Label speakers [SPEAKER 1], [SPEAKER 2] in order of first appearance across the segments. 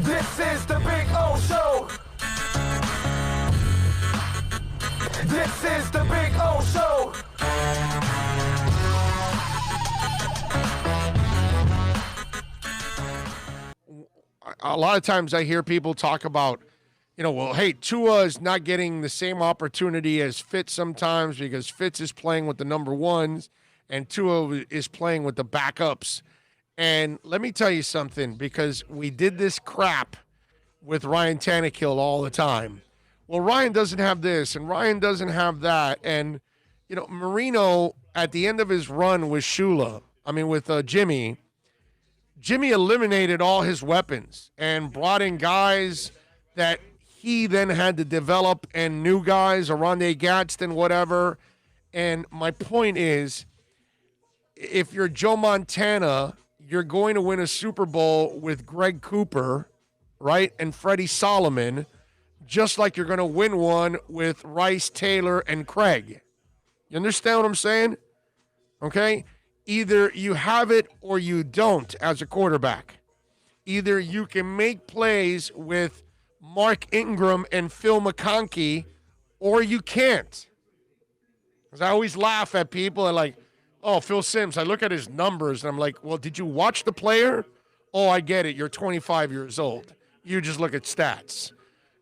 [SPEAKER 1] This is the Big O Show. This is the Big O Show.
[SPEAKER 2] A lot of times I hear people talk about, well, hey, Tua is not getting the same opportunity as Fitz sometimes because Fitz is playing with the number ones and Tua is playing with the backups. And let me tell you something, because we did this crap with Ryan Tannehill all the time. Well, Ryan doesn't have this and Ryan doesn't have that. And, Marino, at the end of his run with Jimmy eliminated all his weapons and brought in guys that he then had to develop and new guys, Oronde Gadsden, whatever. And my point is, if you're Joe Montana, you're going to win a Super Bowl with Greg Cooper, right, and Freddie Solomon, just like you're going to win one with Rice, Taylor, and Craig. You understand what I'm saying? Okay? Either you have it or you don't as a quarterback. Either you can make plays with Mark Ingram and Phil McConkey, or you can't. Because I always laugh at people and like, oh, Phil Simms, I look at his numbers and I'm like, well, did you watch the player? Oh, I get it. You're 25 years old. You just look at stats.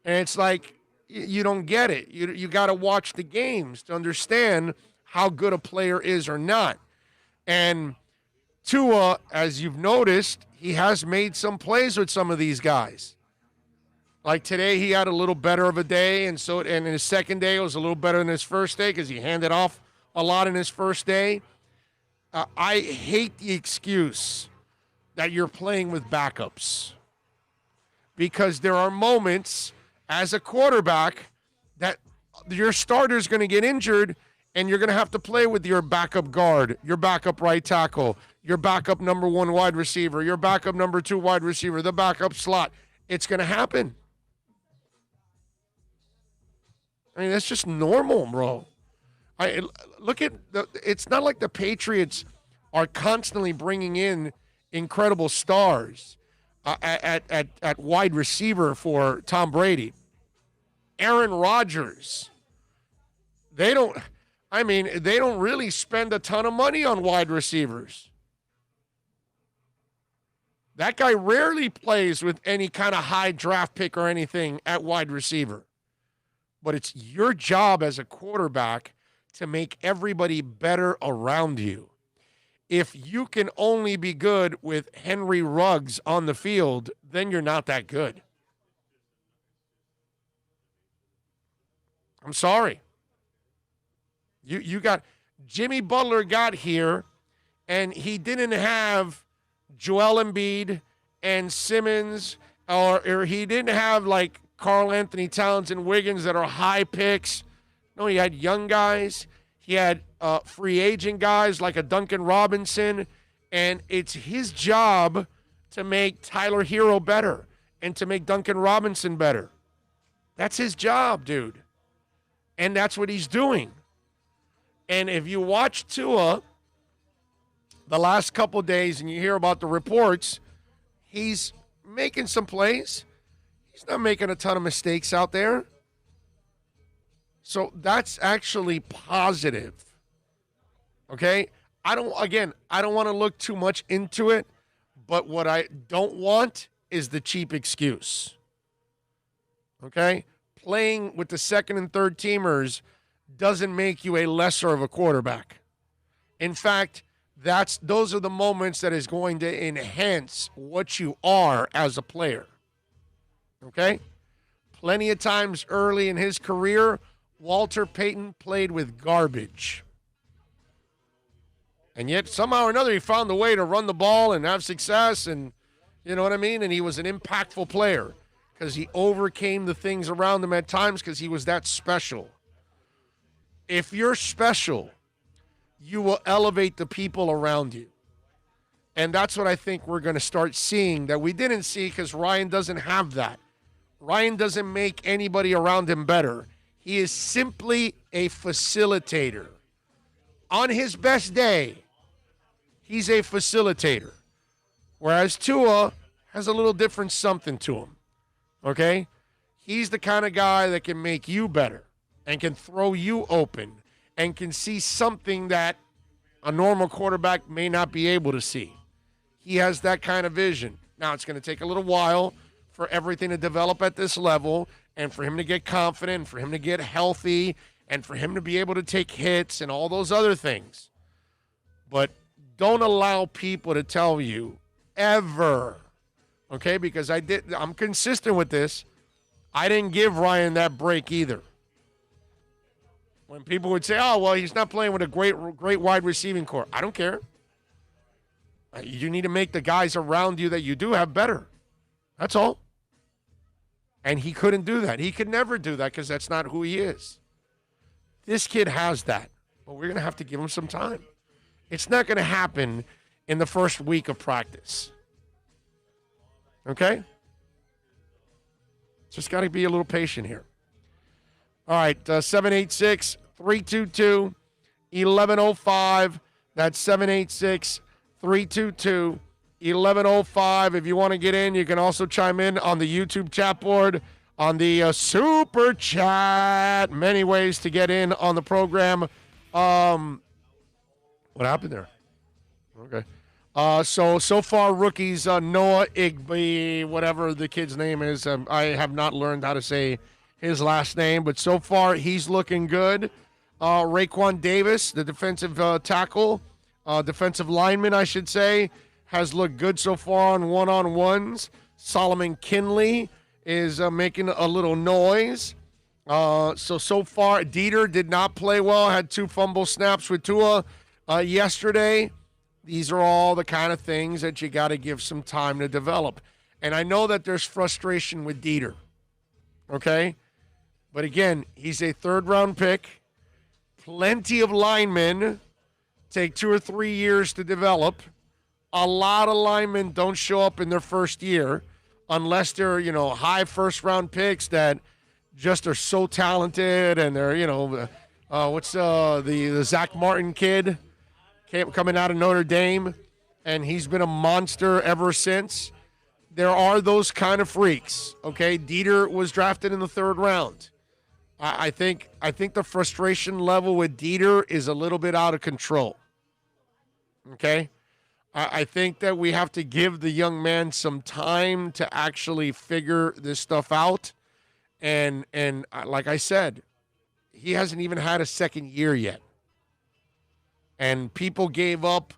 [SPEAKER 2] And it's like, you don't get it. You got to watch the games to understand how good a player is or not. And Tua, as you've noticed, he has made some plays with some of these guys. Like today, he had a little better of a day, and in his second day, it was a little better than his first day because he handed off a lot in his first day. I hate the excuse that you're playing with backups, because there are moments as a quarterback that your starter's going to get injured and you're going to have to play with your backup guard, your backup right tackle, your backup number one wide receiver, your backup number two wide receiver, the backup slot. It's going to happen. I mean, that's just normal, bro. It's not like the Patriots are constantly bringing in incredible stars at wide receiver for Tom Brady. Aaron Rodgers. They don't really spend a ton of money on wide receivers. That guy rarely plays with any kind of high draft pick or anything at wide receiver. But it's your job as a quarterback to make everybody better around you. If you can only be good with Henry Ruggs on the field, then you're not that good. I'm sorry. You got Jimmy Butler got here, and he didn't have Joel Embiid and Simmons, or he didn't have like Karl Anthony Towns and Wiggins that are high picks. No, he had young guys. He had free agent guys like a Duncan Robinson, and it's his job to make Tyler Hero better and to make Duncan Robinson better. That's his job, dude. And that's what he's doing. And if you watch Tua the last couple of days and you hear about the reports, he's making some plays. He's not making a ton of mistakes out there. So that's actually positive. Okay? I don't want to look too much into it, but what I don't want is the cheap excuse. Okay? Playing with the second and third teamers doesn't make you a lesser of a quarterback. In fact, those are the moments that is going to enhance what you are as a player. Okay? Plenty of times early in his career, Walter Payton played with garbage. And yet, somehow or another, he found a way to run the ball and have success, and you know what I mean? And he was an impactful player because he overcame the things around him at times because he was that special. If you're special, you will elevate the people around you. And that's what I think we're going to start seeing that we didn't see because Ryan doesn't have that. Ryan doesn't make anybody around him better. He is simply a facilitator. On his best day, he's a facilitator. Whereas Tua has a little different something to him. Okay? He's the kind of guy that can make you better and can throw you open and can see something that a normal quarterback may not be able to see. He has that kind of vision. Now, it's going to take a little while for everything to develop at this level and for him to get confident, and for him to get healthy, and for him to be able to take hits and all those other things. But don't allow people to tell you ever, okay, because I'm consistent with this. I didn't give Ryan that break either. When people would say, oh, well, he's not playing with a great wide receiving core. I don't care. You need to make the guys around you that you do have better. That's all. And he couldn't do that. He could never do that because that's not who he is. This kid has that, but we're going to have to give him some time. It's not going to happen in the first week of practice. Okay? Just got to be a little patient here. All right, 786-322-1105. That's 786-322-1105. If you want to get in, you can also chime in on the YouTube chat board, on the Super Chat. Many ways to get in on the program. What happened there? Okay. So far, rookies, Noah Igby, whatever the kid's name is. I have not learned how to say his last name, but so far he's looking good. Raekwon Davis, the defensive defensive lineman, I should say, has looked good so far on one-on-ones. Solomon Kinley is making a little noise. So far, Dieter did not play well, had 2 fumble snaps with Tua yesterday. These are all the kind of things that you got to give some time to develop. And I know that there's frustration with Dieter, okay? But again, he's a third-round pick. Plenty of linemen take 2 or 3 years to develop. A lot of linemen don't show up in their first year unless they're, high first-round picks that just are so talented and they're, what's the Zach Martin kid coming out of Notre Dame, and he's been a monster ever since. There are those kind of freaks, okay? Dieter was drafted in the 3rd round. I think the frustration level with Dieter is a little bit out of control, okay? I think that we have to give the young man some time to actually figure this stuff out. And like I said, he hasn't even had a second year yet. And people gave up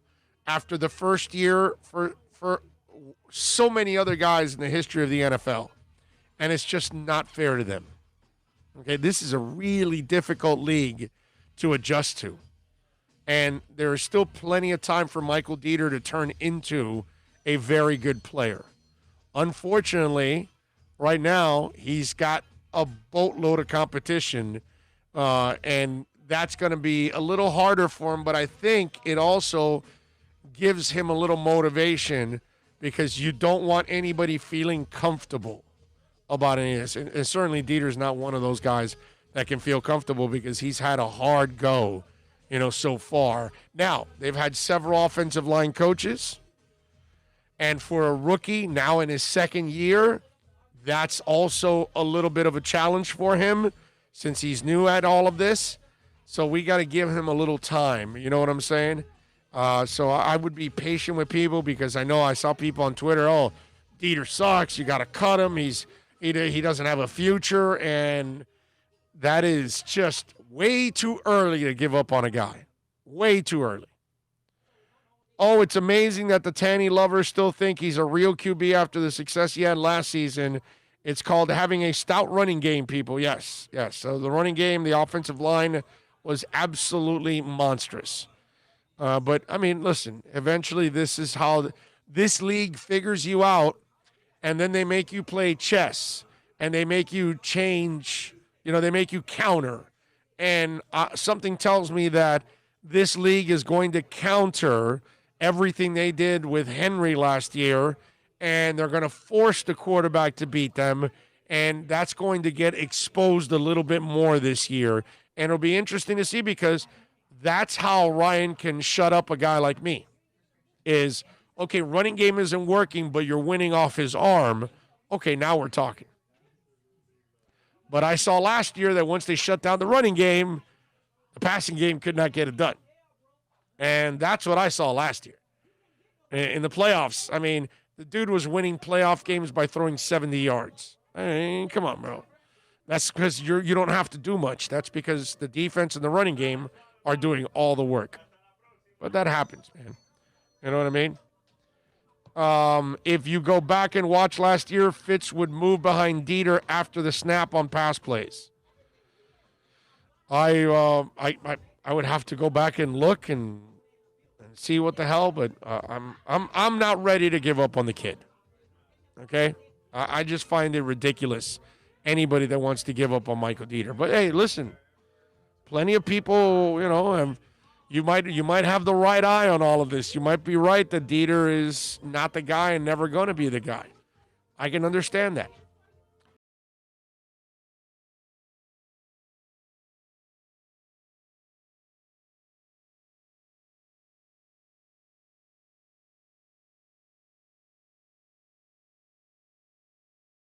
[SPEAKER 2] after the first year for so many other guys in the history of the NFL. And it's just not fair to them. Okay, this is a really difficult league to adjust to. And there is still plenty of time for Michael Dieter to turn into a very good player. Unfortunately, right now, he's got a boatload of competition, and that's going to be a little harder for him, but I think it also gives him a little motivation because you don't want anybody feeling comfortable about any of this. And certainly Dieter's not one of those guys that can feel comfortable because he's had a hard go, so far. Now, they've had several offensive line coaches, and for a rookie now in his 2nd year, that's also a little bit of a challenge for him since he's new at all of this. So we got to give him a little time. You know what I'm saying? So I would be patient with people because I know I saw people on Twitter, oh, Dieter sucks. You got to cut him. He doesn't have a future. And that is just way too early to give up on a guy. Way too early. Oh, it's amazing that the Tanny lovers still think he's a real QB after the success he had last season. It's called having a stout running game, people. Yes. So the running game, the offensive line was absolutely monstrous. But, I mean, listen, eventually this is how this league figures you out, and then they make you play chess, and they make you change, they make you counter. And something tells me that this league is going to counter everything they did with Henry last year, and they're going to force the quarterback to beat them, and that's going to get exposed a little bit more this year. And it'll be interesting to see because that's how Ryan can shut up a guy like me, is Okay, running game isn't working, but you're winning off his arm. Okay, now we're talking. But I saw last year that once they shut down the running game, the passing game could not get it done. And that's what I saw last year. In the playoffs, I mean, the dude was winning playoff games by throwing 70 yards. I mean, come on, bro. That's because you don't have to do much. That's because the defense and the running game are doing all the work. But that happens, man. You know what I mean? If you go back and watch last year, Fitz would move behind Dieter after the snap on pass plays. I would have to go back and look and see what the hell, but I'm not ready to give up on the kid. Okay, I just find it ridiculous. Anybody that wants to give up on Michael Dieter, but hey, listen, plenty of people, you know, you might have the right eye on all of this. You might be right that Dieter is not the guy and never going to be the guy. I can understand that.